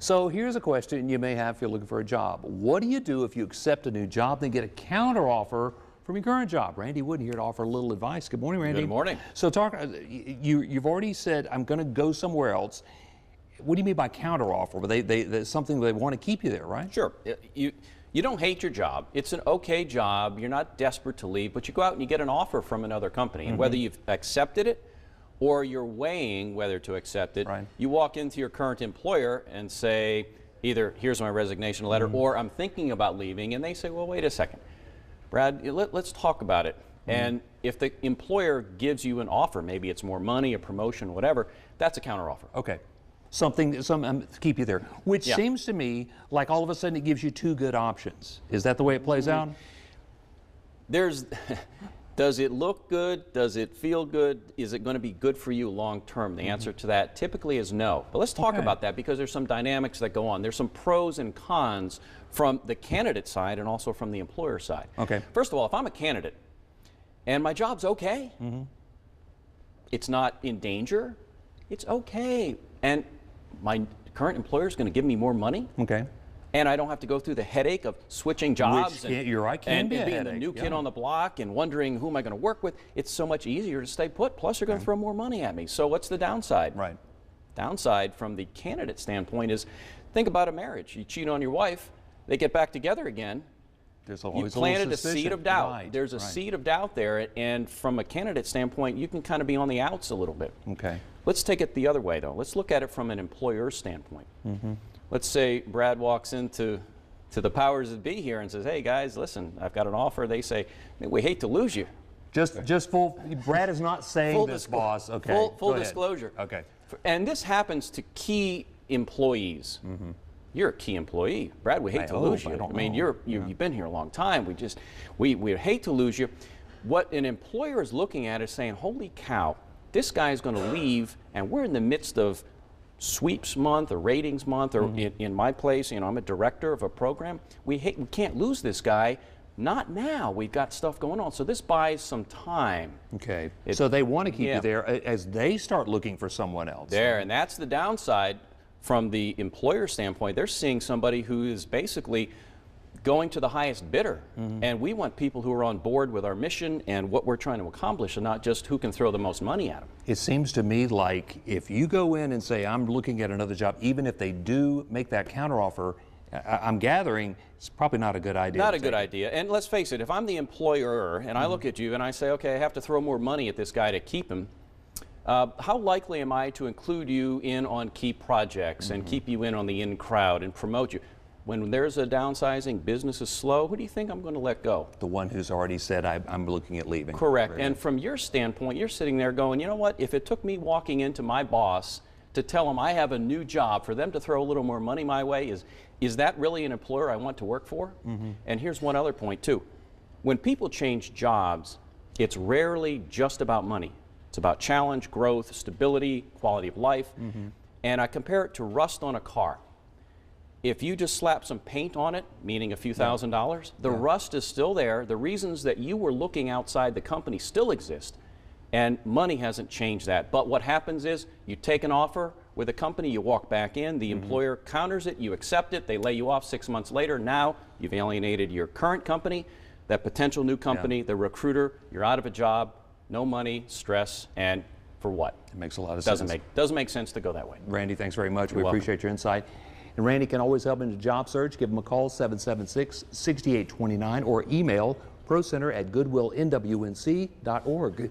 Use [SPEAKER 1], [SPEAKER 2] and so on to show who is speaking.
[SPEAKER 1] So here's a question you may have if you're looking for a job. What do you do if you accept a new job, then get a counteroffer from your current job? Randy Wood here to offer a little advice. Good morning, Randy.
[SPEAKER 2] Good morning.
[SPEAKER 1] So you've already said, I'm going to go somewhere else. What do you mean by counteroffer? Well, there's something they want to keep you there, right?
[SPEAKER 2] Sure. You don't hate your job. It's an okay job. You're not desperate to leave, but you go out and you get an offer from another company. And whether you've accepted it or you're weighing whether to accept it,
[SPEAKER 1] right,
[SPEAKER 2] you walk into your current employer and say, either here's my resignation letter or I'm thinking about leaving, and they say, well, wait a second, Brad, let's talk about it. And if the employer gives you an offer, maybe it's more money, a promotion, whatever, that's a counteroffer.
[SPEAKER 1] Okay. Something to keep you there, which seems to me like all of a sudden it gives you two good options. Is that the way it plays out?
[SPEAKER 2] Does it look good? Does it feel good? Is it going to be good for you long term? The answer to that typically is no. But let's talk about that, because there's some dynamics that go on. There's some pros and cons from the candidate side and also from the employer side.
[SPEAKER 1] Okay.
[SPEAKER 2] First of all, if I'm a candidate and my job's okay, it's not in danger, it's okay, and my current employer is going to give me more money.
[SPEAKER 1] Okay.
[SPEAKER 2] And I don't have to go through the headache of switching jobs and being the new kid on the block and wondering who am I going to work with. It's so much easier to stay put. Plus, they're going to throw more money at me. So what's the downside?
[SPEAKER 1] Right.
[SPEAKER 2] Downside from the candidate standpoint is, think about a marriage. You cheat on your wife, they get back together again.
[SPEAKER 1] There's always
[SPEAKER 2] you planted a seed of doubt.
[SPEAKER 1] Right.
[SPEAKER 2] There's a seed of doubt there, and from a candidate standpoint, you can kind of be on the outs a little bit.
[SPEAKER 1] Okay.
[SPEAKER 2] Let's take it the other way, though. Let's look at it from an employer standpoint. Let's say Brad walks into the powers that be here and says, hey guys, listen, I've got an offer. They say, we hate to lose you.
[SPEAKER 1] Just full, Brad is not saying this, boss. Okay.
[SPEAKER 2] Full disclosure.
[SPEAKER 1] Okay.
[SPEAKER 2] And this happens to key employees. You're a key employee. Brad, we hate to lose you. I mean, you've been here a long time. We hate to lose you. What an employer is looking at is saying, holy cow, this guy's going to leave, and we're in the midst of sweeps month or ratings month, or in my place, I'm a director of a program. We can't lose this guy. Not now. We've got stuff going on. So this buys some time.
[SPEAKER 1] Okay. So they want to keep you there as they start looking for someone else.
[SPEAKER 2] And that's the downside from the employer standpoint. They're seeing somebody who is basically going to the highest bidder. And we want people who are on board with our mission and what we're trying to accomplish, and not just who can throw the most money at them.
[SPEAKER 1] It seems to me like if you go in and say, I'm looking at another job, even if they do make that counteroffer, I'm gathering it's probably not a good idea.
[SPEAKER 2] Not a good idea. And let's face it, if I'm the employer and I look at you and I say, okay, I have to throw more money at this guy to keep him, how likely am I to include you in on key projects and keep you in on the in crowd and promote you? When there's a downsizing, business is slow, who do you think I'm going to let go?
[SPEAKER 1] The one who's already said, I'm looking at leaving.
[SPEAKER 2] Correct. And from your standpoint, you're sitting there going, you know what, if it took me walking into my boss to tell him I have a new job, for them to throw a little more money my way, is that really an employer I want to work for? And here's one other point too. When people change jobs, it's rarely just about money. It's about challenge, growth, stability, quality of life. And I compare it to rust on a car. If you just slap some paint on it, meaning a few $1,000s, the rust is still there. The reasons that you were looking outside the company still exist, and money hasn't changed that. But what happens is you take an offer with a company, you walk back in, the employer counters it, you accept it, they lay you off 6 months later. Now you've alienated your current company, that potential new company, the recruiter, you're out of a job, no money, stress, and for what?
[SPEAKER 1] It makes a lot of sense.
[SPEAKER 2] Doesn't make sense to go that way.
[SPEAKER 1] Randy, thanks very much.
[SPEAKER 2] You're
[SPEAKER 1] we
[SPEAKER 2] welcome.
[SPEAKER 1] Appreciate your insight. And Randy can always help in the job search. Give him a call, 776-6829, or email procenter@goodwillnwnc.org.